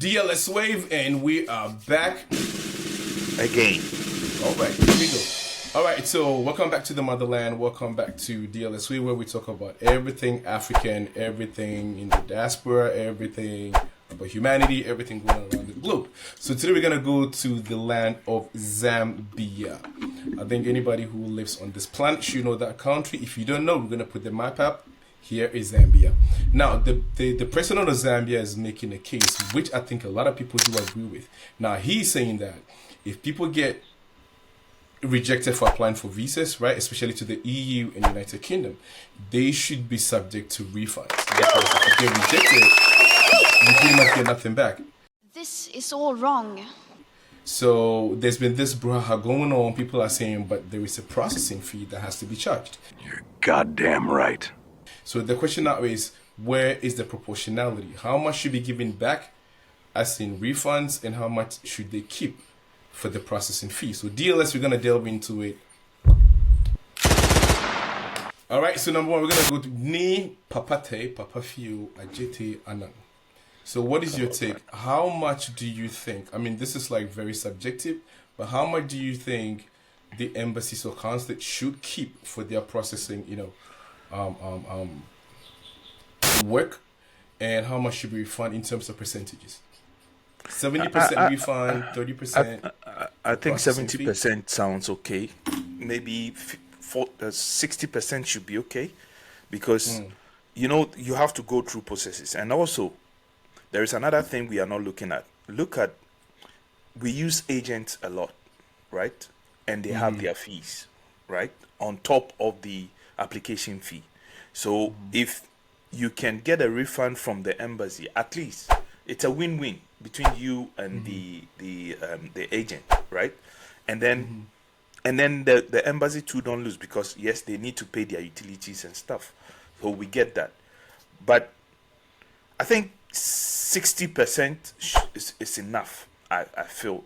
DLS Wave, and we are back again. All right, here we go. All right, so welcome back to the motherland. Welcome back to DLS Wave, where we talk about everything African, everything in the diaspora, everything about humanity, everything going on around the globe. So today we're gonna go to the land of Zambia. I think anybody who lives on this planet should know that country. If you don't know, we're gonna put the map up. Here is Zambia. Now, the president of Zambia is making a case, which I think a lot of people do agree with. Now, he's saying that if people get rejected for applying for visas, right, especially to the EU and United Kingdom, they should be subject to refunds. Because if they get rejected, you pretty much get nothing back. This is all wrong. So there's been this brouhaha going on. People are saying, but there is a processing fee that has to be charged. You're goddamn right. So the question now is, where is the proportionality? How much should be given back as in refunds, and how much should they keep for the processing fee? So DLS, we're going to delve into it. All right, so number one, we're going to go to Ni Papate, Papafio, Ajete, Anang. So what is your take? How much do you think, I mean, this is like very subjective, but how much do you think the embassies or consulate should keep for their processing, work, and how much should be refunded in terms of percentages? 70% refund, 30%. I think 70% sounds okay. Maybe 60% should be okay, because you have to go through processes. And also, there is another thing we are not looking at. We use agents a lot, right? And they have their fees, right, on top of the application fee. So if you can get a refund from the embassy, at least it's a win-win between you and the agent, right? And then the embassy too don't lose, because yes, they need to pay their utilities and stuff. So we get that. But I think 60% is enough. I feel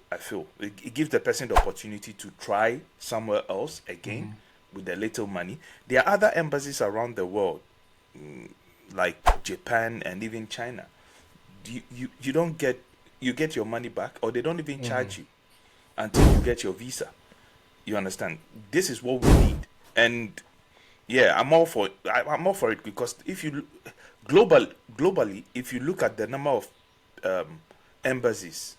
it gives the person the opportunity to try somewhere else again with a little money. There are other embassies around the world, like Japan and even China. You don't get your money back, or they don't even charge you until you get your visa. You understand? This is what we need. And yeah, I'm all for it, because if you globally, if you look at the number of embassies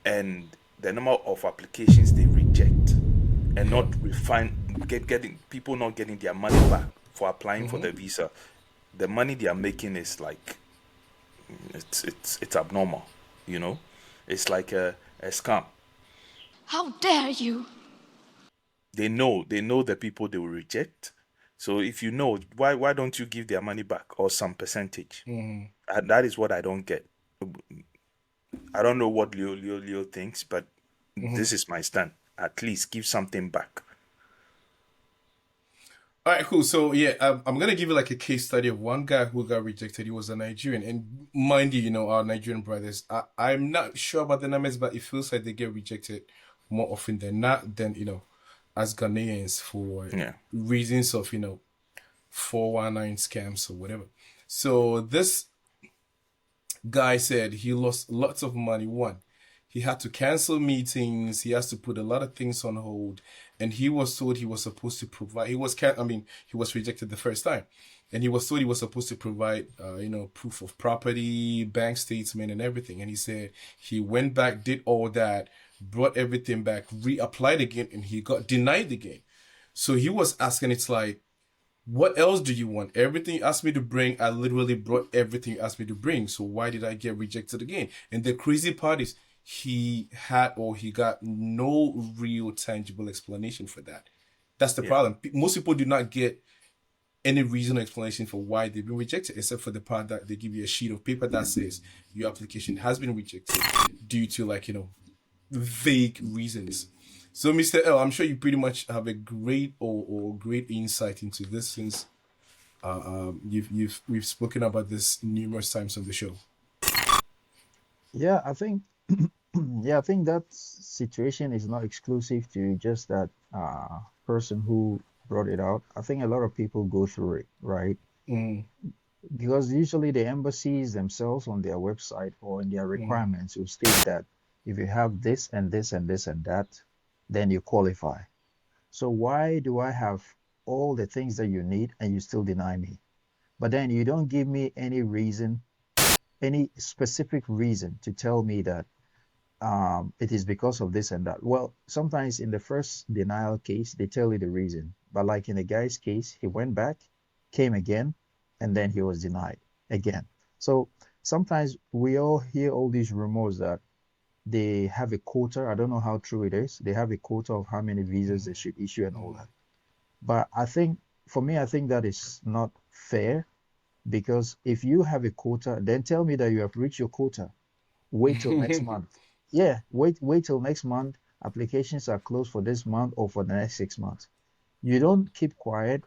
and the number of applications they reject and not getting people not getting their money back for applying for the visa, the money they are making is like it's abnormal. It's like a scam. How dare you? They know the people they will reject. So if you know, why don't you give their money back, or some percentage? And that is what I don't get. I don't know what Leo thinks, but this is my stand. At least give something back. All right, cool. So yeah, I'm gonna give you like a case study of one guy who got rejected. He was a Nigerian, and mind you, our Nigerian brothers. I'm not sure about the numbers, but it feels like they get rejected more often than not. Than as Ghanaians, for reasons of 419 scams or whatever. So this guy said he lost lots of money. One, he had to cancel meetings. He has to put a lot of things on hold, and he was told he was supposed to provide. He was rejected the first time, and he was told he was supposed to provide, proof of property, bank statement, and everything. And he said he went back, did all that, brought everything back, reapplied again, and he got denied again. So he was asking, it's like, what else do you want? Everything you asked me to bring, I literally brought everything you asked me to bring. So why did I get rejected again? And the crazy part is he got no real tangible explanation for that. That's the problem. Most people do not get any reasonable explanation for why they've been rejected, except for the part that they give you a sheet of paper that says your application has been rejected due to vague reasons. So, Mr. L, I'm sure you pretty much have a great or great insight into this, since we've spoken about this numerous times on the show. Yeah, I think that situation is not exclusive to just that person who brought it out. I think a lot of people go through it, right? because usually the embassies themselves on their website or in their requirements will state that if you have this and this and this and that, then you qualify. So why do I have all the things that you need and you still deny me? But then you don't give me any reason, any specific reason to tell me that it is because of this and that. Well, sometimes in the first denial case, they tell you the reason. But like in the guy's case, he went back, came again, and then he was denied again. So sometimes we all hear all these rumors that they have a quota. I don't know how true it is. They have a quota of how many visas they should issue and all that. But I think, for me, I think that is not fair because if you have a quota, then tell me that you have reached your quota. Wait till next Mm-hmm. month. Yeah, wait till next month. Applications are closed for this month or for the next 6 months. You don't keep quiet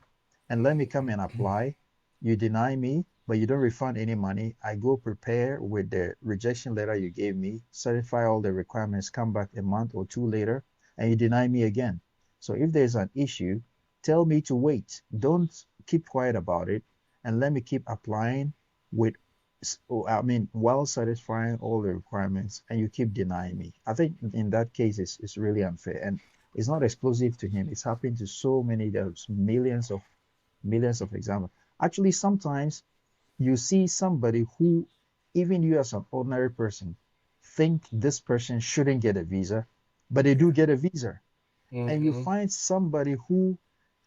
and let me come and apply. You deny me, but you don't refund any money. I go prepare with the rejection letter you gave me, certify all the requirements, come back a month or two later, and you deny me again. So if there's an issue, tell me to wait. Don't keep quiet about it and let me keep applying with I mean, while satisfying all the requirements, and you keep denying me. I think in that case, it's really unfair, and it's not exclusive to him. It's happened to so many. There's millions of examples. Actually, sometimes you see somebody who, even you as an ordinary person, think this person shouldn't get a visa, but they do Yeah. get a visa, and you Mm-hmm. find somebody who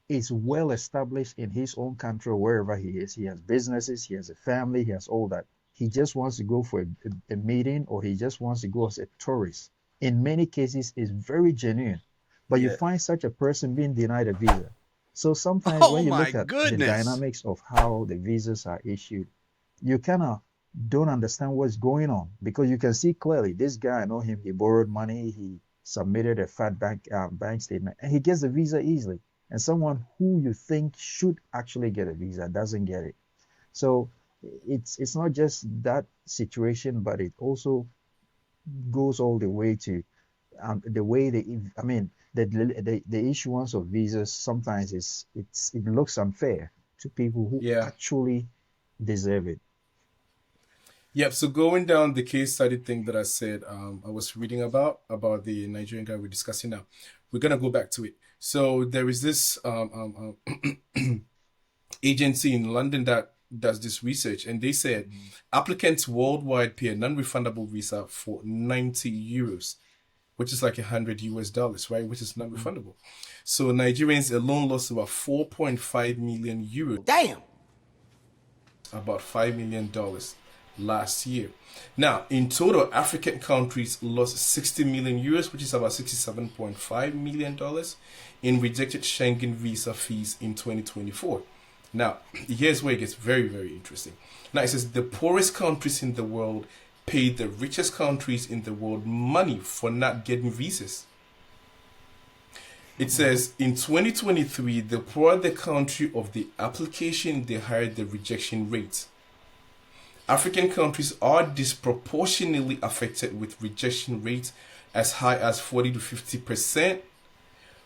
is well established in his own country or wherever he is. He has businesses, he has a family, he has all that. He just wants to go for a meeting or he just wants to go as a tourist. In many cases, is very genuine. But you Yeah. find such a person being denied a visa. So sometimes Oh when you my look at the goodness. dynamics of how the visas are issued, you kind of don't understand what's going on because you can see clearly this guy, I know him, he borrowed money, he submitted a fat bank statement, and he gets the visa easily. And someone who you think should actually get a visa doesn't get it. So it's not just that situation, but it also goes all the way to the way I mean, the issuance of visas sometimes it looks unfair to people who Yeah. actually deserve it. Yep. So going down the case study thing that I said, I was reading about the Nigerian guy we're discussing now. We're gonna go back to it. So there is this agency in London that does this research, and they said Mhm. applicants worldwide pay a non-refundable visa for 90 euros, which is like 100 US dollars, right? Which is Mhm. non-refundable. So Nigerians alone lost about 4.5 million euros, Damn. about $5 million last year. Now, in total, African countries lost 60 million euros, which is about $67.5 million in rejected Schengen visa fees in 2024. Now, here's where it gets very, very interesting. Now, it says the poorest countries in the world pay the richest countries in the world money for not getting visas. It says in 2023, the poorer the country of the application, the higher the rejection rate. African countries are disproportionately affected with rejection rates as high as 40 to 50%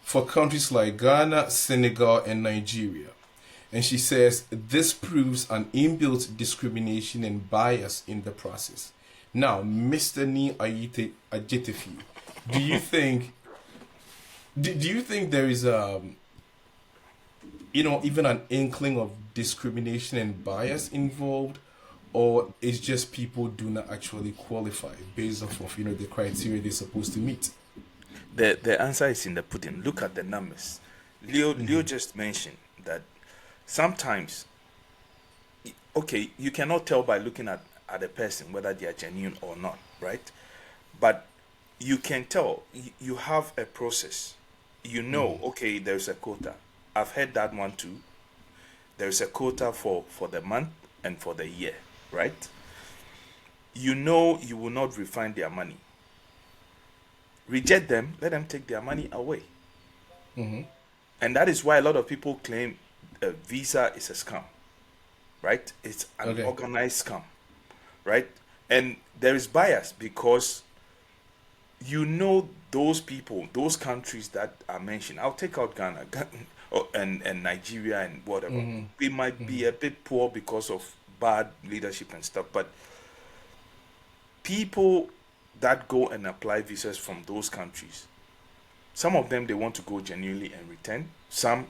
for countries like Ghana, Senegal, and Nigeria. And she says this proves an inbuilt discrimination and bias in the process. Now, Mr. Ni Ayite Ajetefi, do you think do you think there is even an inkling of discrimination and bias involved, or it's just people do not actually qualify based off of the criteria they're supposed to meet? The answer is in the pudding. Look at the numbers. Leo just mentioned that sometimes, okay, you cannot tell by looking at a person whether they are genuine or not, right? But you can tell. You have a process. You know, okay, there's a quota. I've heard that one too. There's a quota for the month and for the year, right? You know you will not refund their money. Reject them, let them take their money away. Mm-hmm. And that is why a lot of people claim a visa is a scam, right? It's an Okay. organized scam, right? And there is bias because you know those people, those countries that are mentioned. I'll take out Ghana, and Nigeria and whatever. Mm-hmm. We might be a bit poor because of bad leadership and stuff, but people that go and apply visas from those countries, some of them they want to go genuinely and return. Some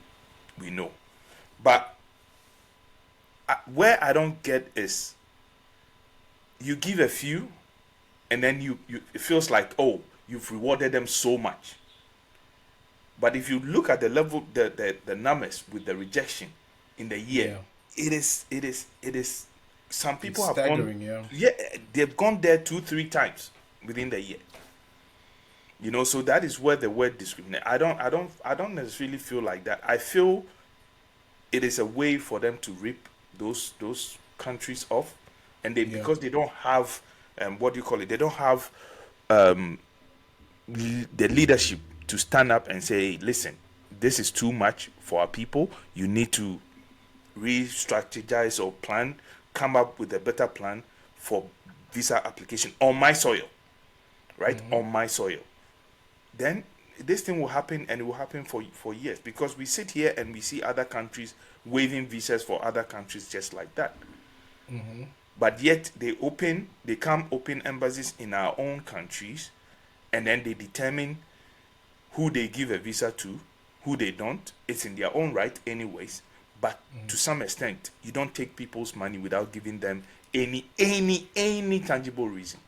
we know, but where I don't get is you give a few, and then you it feels like, oh, you've rewarded them so much. But if you look at the level, the numbers with the rejection in the year, Yeah. it is. Some people It's have staggering, gone, yeah. they've gone there 2-3 times within the year. So that is where the word discriminate. I don't necessarily feel like that. I feel it is a way for them to rip those countries off, and they, Yeah. because they don't have, what do you call it? They don't have the leadership to stand up and say, hey, listen, this is too much for our people. You need to re-strategize or plan, come up with a better plan for visa application on my soil, right? On my soil. Then this thing will happen, and it will happen for years, because we sit here and we see other countries waiving visas for other countries just like that. But yet they come open embassies in our own countries, and then they determine who they give a visa to, who they don't. It's in their own right anyways. But to some extent, you don't take people's money without giving them any tangible reason.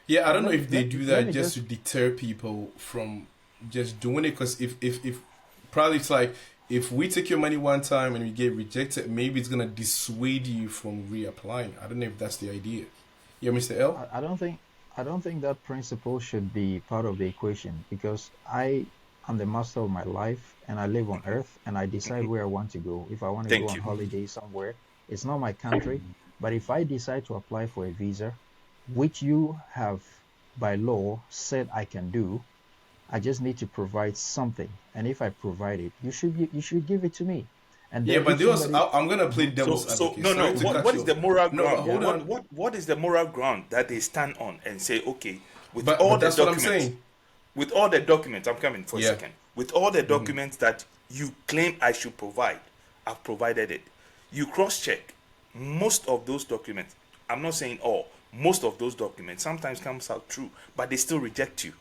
Yeah, I don't know Let, if they let, do let that me just to just deter people from just doing it. Because if probably it's like, if we take your money one time and we get rejected, maybe it's gonna dissuade you from reapplying. I don't know if that's the idea. Yeah, Mr. L. I don't think that principle should be part of the equation, because I am the master of my life and I live on earth and I decide where I want to go. If I want to go Thank on you. holiday somewhere, it's not my country. But if I decide to apply for a visa, which you have by law said I can do, I just need to provide something. And if I provide it, you should give it to me. And Yeah, then but if there was. somebody, I'm gonna play Mhm. So, devil's so advocate. no, no. Sorry to What cut what you is off. the moral No, but ground? hold Yeah, What on. what what is the moral ground that they stand on and say, okay, But that's what I'm saying. with all the documents, I'm coming for a Yeah. second. With all the documents that you claim I should provide, I've provided it. You cross-check most of those documents. I'm not saying all. Most of those documents sometimes comes out true, but they still reject you.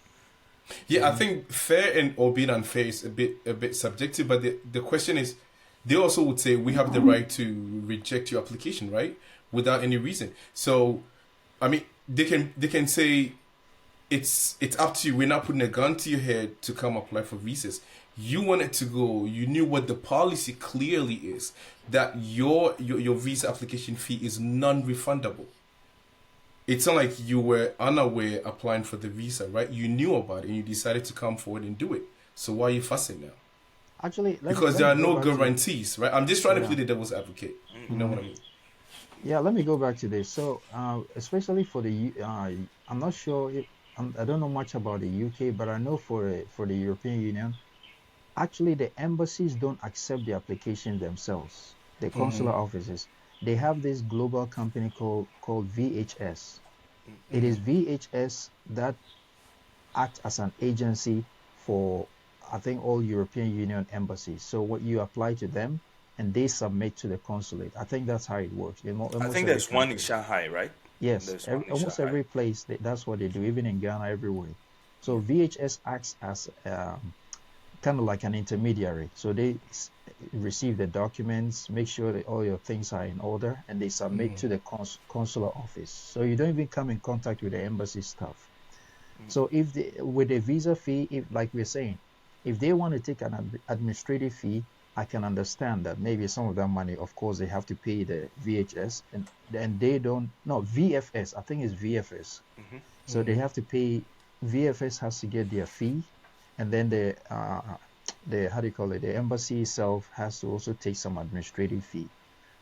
Yeah, I think fair and or being unfair is a bit subjective, but the question is, they also would say we have the right to reject your application, right, without any reason. So, I mean, they can say it's up to you. We're not putting a gun to your head to come apply for visas. You wanted to go. You knew what the policy clearly is, that your visa application fee is non-refundable. It's not like you were unaware applying for the visa, right? You knew about it and you decided to come forward and do it. So why are you fussing now? actually, let me Because let there me are go no back to guarantees, right? I'm just trying to play yeah. the devil's advocate. You know what I mean? Yeah, let me go back to this. So, especially for I'm not sure if I don't know much about the UK, but I know for the European Union, actually the embassies don't accept the applications themselves. The consular offices, they have this global company called VHS. It is VHS that acts as an agency for, I think, all European Union embassies. So what you apply to them and they submit to the consulate. I think that's how it works in I almost think every there's one in country. Shanghai, right? Yes, There's one in almost Shanghai. every place that's what they do, even in Ghana, everywhere. So VHS acts as kind of like an intermediary. So they receive the documents, make sure that all your things are in order, and they submit to the consular office. So you don't even come in contact with the embassy staff. So if with a visa fee, if like we're saying, if they want to take an administrative fee, I can understand that maybe some of that money, of course, they have to pay the VHS, and they don't, no, VFS, I think it's VFS. So they have to pay, VFS has to get their fee, and then the how do you call it, the embassy itself has to also take some administrative fee.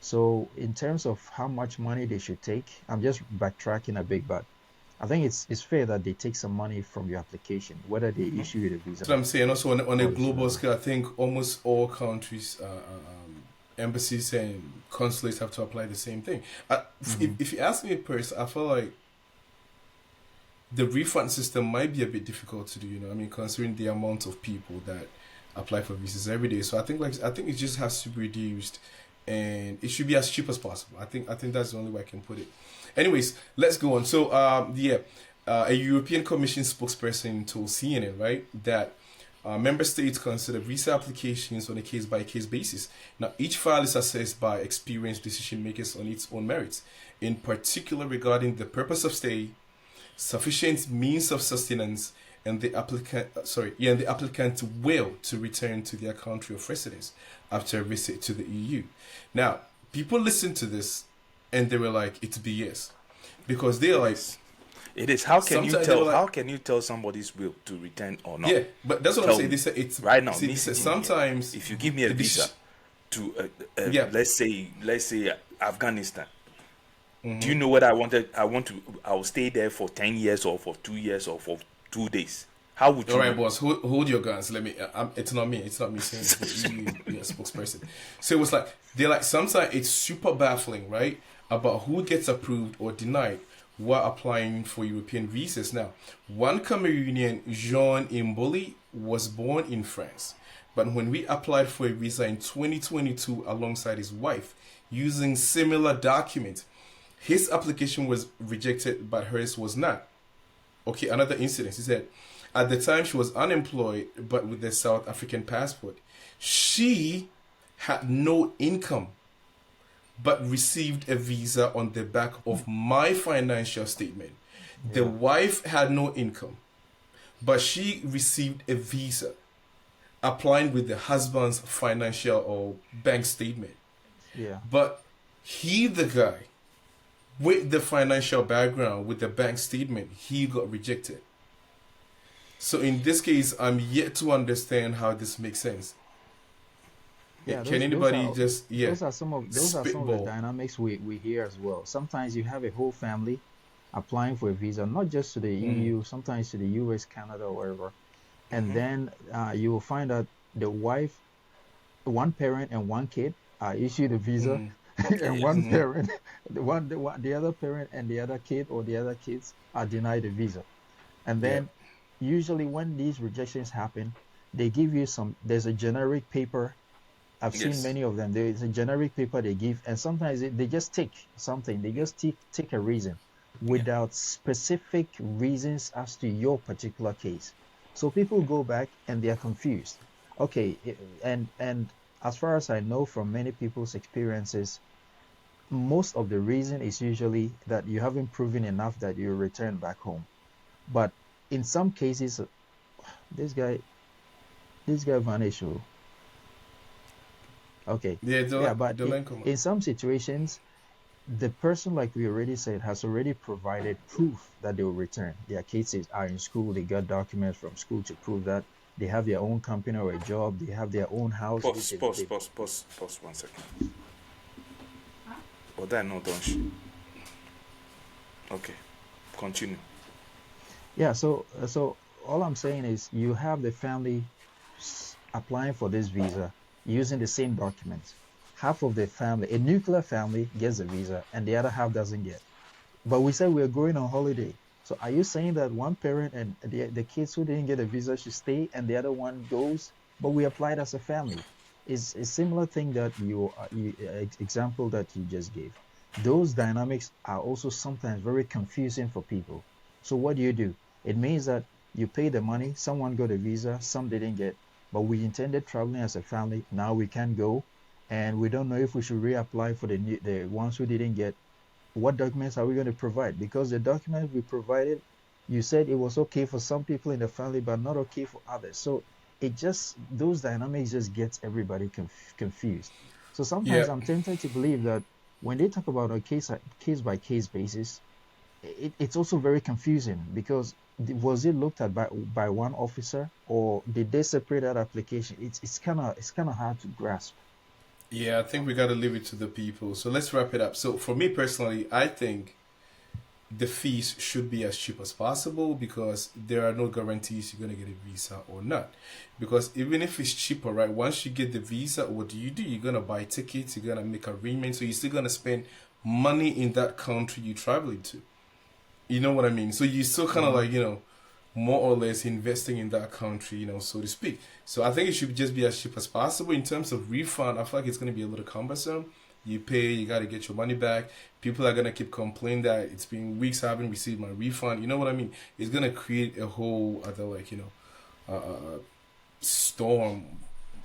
So in terms of how much money they should take, I'm just backtracking a bit, but I think it's fair that they take some money from your application, whether they issue you the visa That's what I'm saying. Also, on a or they should global not. scale, I think almost all countries, embassies and consulates have to apply the same thing. Mm-hmm. If you ask me personally, I feel like the refund system might be a bit difficult to do. I mean, considering the amount of people that apply for visas every day. So I think it just has to be reduced, and it should be as cheap as possible. I think that's the only way I can put it. Anyways, let's go on. So a European Commission spokesperson told CNN, right, that member states consider visa applications on a case-by-case basis. Now, each file is assessed by experienced decision makers on its own merits, in particular regarding the purpose of stay, sufficient means of sustenance, and the applicant's will to return to their country of residence after a visit to the EU. Now, people listen to this and they were like, "It's BS," because they're like, it is. How can you sometimes tell? they were like- How can you tell somebody's will to return or not? yeah, but that's what Tell I'm saying. me. They say it's Right now, See, they say listen. sometimes If you give me a the visa to, Yeah. let's say Afghanistan, Mm-hmm. do you know what I wanted? I'll stay there for 10 years or for 2 years or for 2 days. How would you? All right, know? boss, hold your guns. Let me. It's not me. It's not me saying it's the EU spokesperson. So it was like they're like sometimes it's super baffling, right? About who gets approved or denied while applying for European visas. Now, one Cameroonian, Jean Imboli, was born in France, but when we applied for a visa in 2022 alongside his wife using similar documents, his application was rejected, but hers was not. Okay, another incident. He said, at the time she was unemployed, but with a South African passport. She had no income, but received a visa on the back of my financial statement. The wife had no income, but she received a visa applying with the husband's financial or bank statement. Yeah. But he, the guy, with the financial background, with the bank statement, he got rejected. So in this case, I'm yet to understand how this makes sense. Yeah, Can anybody those are some of the spitball? dynamics we hear as well. Sometimes you have a whole family applying for a visa, not just to the EU, sometimes to the US, Canada, or wherever, and then you will find out the wife, one parent and one kid are issued a visa, and one parent, the other parent and the other kid or the other kids are denied a visa, and then usually when these rejections happen, they give you there's a generic paper. I've seen Yes. many of them. There is a generic paper they give, and sometimes they just tick something. They just tick a reason without specific reasons as to your particular case. So people go back and they are confused. Okay, and as far as I know from many people's experiences, most of the reason is usually that you haven't proven enough that you return back home. But in some cases, this guy vanished. Oh. Okay. Yeah, But the link come up. in some situations, the person, like we already said, has already provided proof that they will return. Their kids are in school, they got documents from school to prove that they have their own company or a job, they have their own house. Pause, which pause, they- pause, pause, pause 1 second. But that no, don't you? Okay, continue. Yeah, so all I'm saying is you have the family applying for this visa using the same documents. Half of the family, a nuclear family, gets a visa and the other half doesn't get. But we said we're going on holiday. So are you saying that one parent and the kids who didn't get a visa should stay and the other one goes? But we applied as a family. It's a similar thing that example that you just gave. Those dynamics are also sometimes very confusing for people. So what do? It means that you pay the money, someone got a visa, some didn't get, but we intended traveling as a family. Now we can't go, and we don't know if we should reapply for the ones who didn't get. What documents are we going to provide? Because the documents we provided, you said it was okay for some people in the family, but not okay for others. So those dynamics just gets everybody confused. So sometimes Yeah. I'm tempted to believe that when they talk about a case by case basis, it's also very confusing because was it looked at by one officer or did they separate that application? It's kind of hard to grasp. Yeah, I think we got to leave it to the people. So let's wrap it up. So for me personally, I think the fees should be as cheap as possible because there are no guarantees you're going to get a visa or not. Because even if it's cheaper, right, once you get the visa, what do? You're going to buy tickets, you're going to make arrangements, so you're still going to spend money in that country you're traveling to. You know what I mean? So you still kind of like, more or less investing in that country, so to speak. So I think it should just be as cheap as possible. In terms of refund, I feel like it's going to be a little cumbersome. You pay, you got to get your money back. People are going to keep complaining that it's been weeks I haven't received my refund. You know what I mean? It's going to create a whole other, like, storm.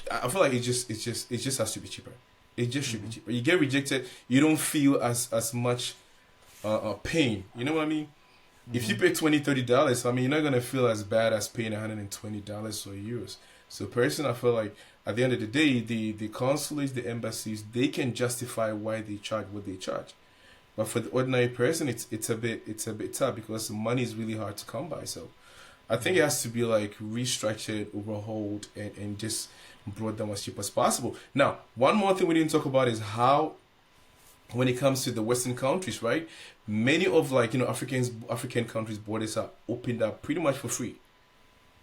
I feel like it just has to be cheaper. It just should be cheaper. You get rejected, you don't feel as much pain. You know what I mean? If you pay $20, $30, I mean, you're not gonna feel as bad as paying $120 or euros. So, personally, I feel like at the end of the day, the consulates, the embassies, they can justify why they charge what they charge. But for the ordinary person, it's a bit tough because money is really hard to come by. So, I think it has to be like restructured, overhauled, and just brought down as cheap as possible. Now, one more thing we didn't talk about is how, when it comes to the Western countries, right? Many of, like, African countries' borders are opened up pretty much for free.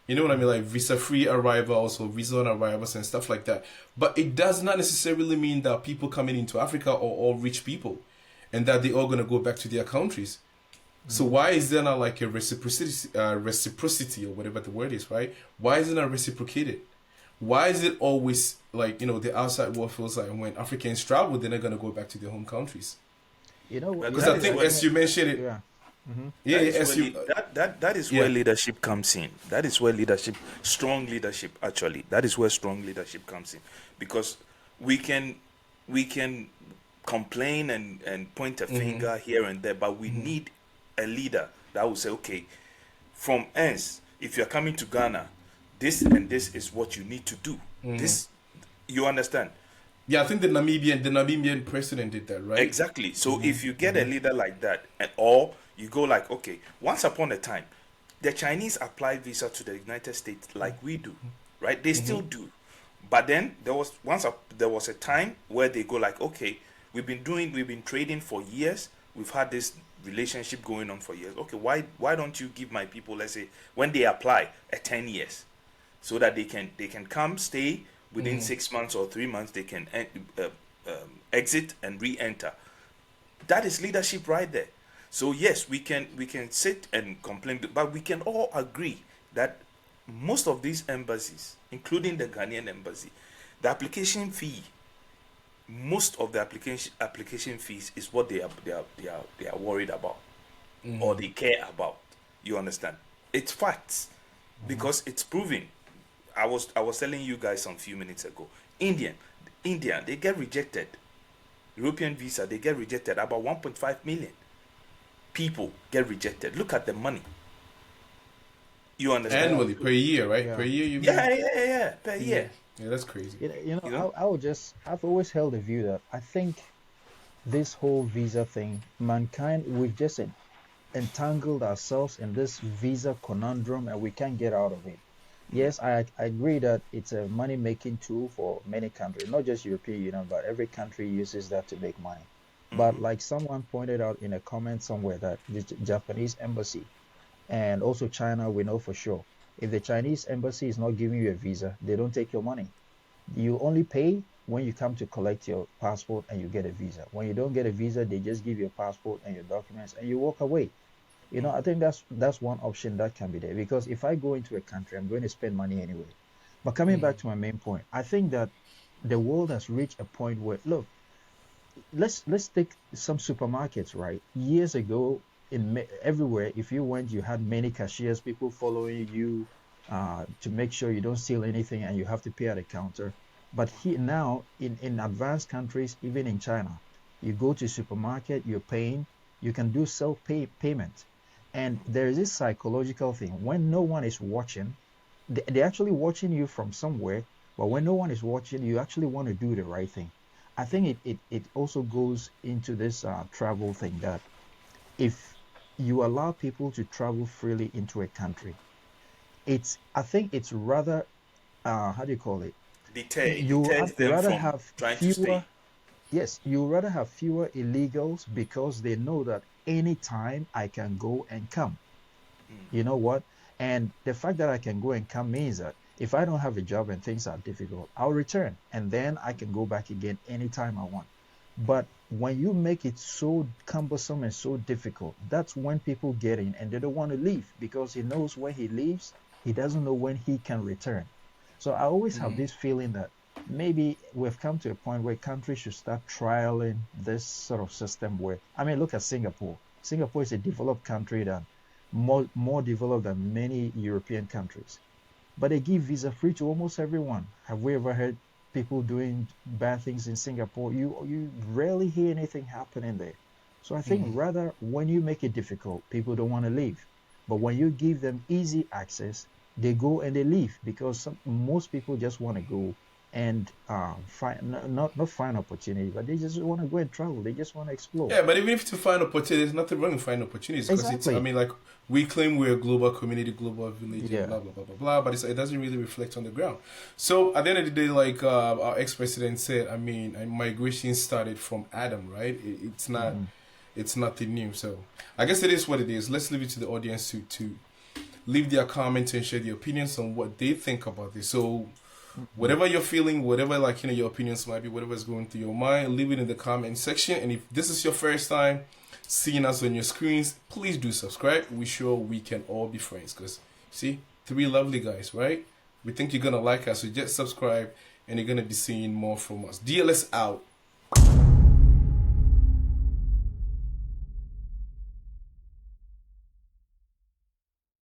You know what I mean? Like visa-free arrivals or visa on arrivals and stuff like that. But it does not necessarily mean that people coming into Africa are all rich people, and that they all gonna go back to their countries. So why is there not like a reciprocity or whatever the word is, right? Why is it not reciprocated? Why is it always like, the outside world feels like when Africans travel, they're not going to go back to their home countries? Well, Because that I is think, where- as you mentioned it, Yeah. yeah, that is as where you, that is yeah. where leadership comes in. That is where strong leadership, actually, that is where strong leadership comes in, because we can complain and point a finger here and there, but we need a leader that will say, okay, from ends, if you're coming to Ghana, this and this is what you need to do. This, you understand? Yeah, I think the Namibian president did that, right? Exactly. So if you get a leader like that, or you go like, okay, once upon a time, the Chinese apply visa to the United States like we do, right? They still do. But then there was a time where they go like, okay, we've been trading for years. We've had this relationship going on for years. Okay, why don't you give my people, let's say, when they apply, a 10 years, so that they can come, stay within 6 months or 3 months, they can exit and re-enter. That is leadership right there. So yes, we can sit and complain, but we can all agree that most of these embassies, including the Ghanaian embassy, the application fee, most of the application fees is what they are worried about, or they care about. You understand? It's facts, because it's proven. I was telling you guys some few minutes ago. India, they get rejected. European visa, they get rejected. About 1.5 million people get rejected. Look at the money. You understand? Annually, per year, right? Yeah. Per year, you mean? Yeah, per year. Yeah, that's crazy. You know? I've always held the view that I think this whole visa thing, mankind, we've just entangled ourselves in this visa conundrum and we can't get out of it. Yes, I agree that it's a money-making tool for many countries, not just European Union, but every country uses that to make money. But like someone pointed out in a comment somewhere, that the Japanese embassy and also China, we know for sure, if the Chinese embassy is not giving you a visa, they don't take your money. You only pay when you come to collect your passport and you get a visa. When you don't get a visa, they just give you a passport and your documents and you walk away. I think that's one option that can be there, because if I go into a country, I'm going to spend money anyway. But coming back to my main point, I think that the world has reached a point where, look, let's take some supermarkets, right? Years ago, everywhere, if you went, you had many cashiers, people following you to make sure you don't steal anything, and you have to pay at a counter. But here now, in advanced countries, even in China, you go to supermarket, you're paying, you can do payment. And there is this psychological thing. When no one is watching, they're actually watching you from somewhere, but when no one is watching, you actually want to do the right thing. I think it also goes into this travel thing, that if you allow people to travel freely into a country, I think it's rather, how do you call it? You Deters them rather from have trying to stay. yes, you rather have fewer illegals, because they know that anytime I can go and come. You know what? And the fact that I can go and come means that if I don't have a job and things are difficult, I'll return and then I can go back again anytime I want. But when you make it so cumbersome and so difficult, that's when people get in and they don't want to leave because he knows when he leaves, he doesn't know when he can return. So I always have this feeling that maybe we've come to a point where countries should start trialing this sort of system where, I mean, look at Singapore. Singapore is a developed country that more developed than many European countries. But they give visa free to almost everyone. Have we ever heard people doing bad things in Singapore? You rarely hear anything happening there. So I think rather when you make it difficult, people don't want to leave. But when you give them easy access, they go and they leave because most people just want to go and find not find opportunity, but they just want to go and travel. They just want to explore. Yeah, but even if to find opportunities, there's nothing wrong with finding opportunities because it's, I Exactly. mean, like we claim we're a global community, global village, and Yeah. blah blah blah blah blah, but it doesn't really reflect on the ground. So at the end of the day, like our ex-president said, I mean, migration started from Adam, right? Hmm. It's nothing new. So I guess it is what it is. Let's leave it to the audience to leave their comments and share their opinions on what they think about this. So Hmm. whatever you're feeling, whatever like your opinions might be, whatever's going through your mind, leave it in the comment section. And if this is your first time seeing us on your screens, please do subscribe. We sure we can all be friends because see, three lovely guys, right? We think you're gonna like us, so just subscribe and you're gonna be seeing more from us. DLS out.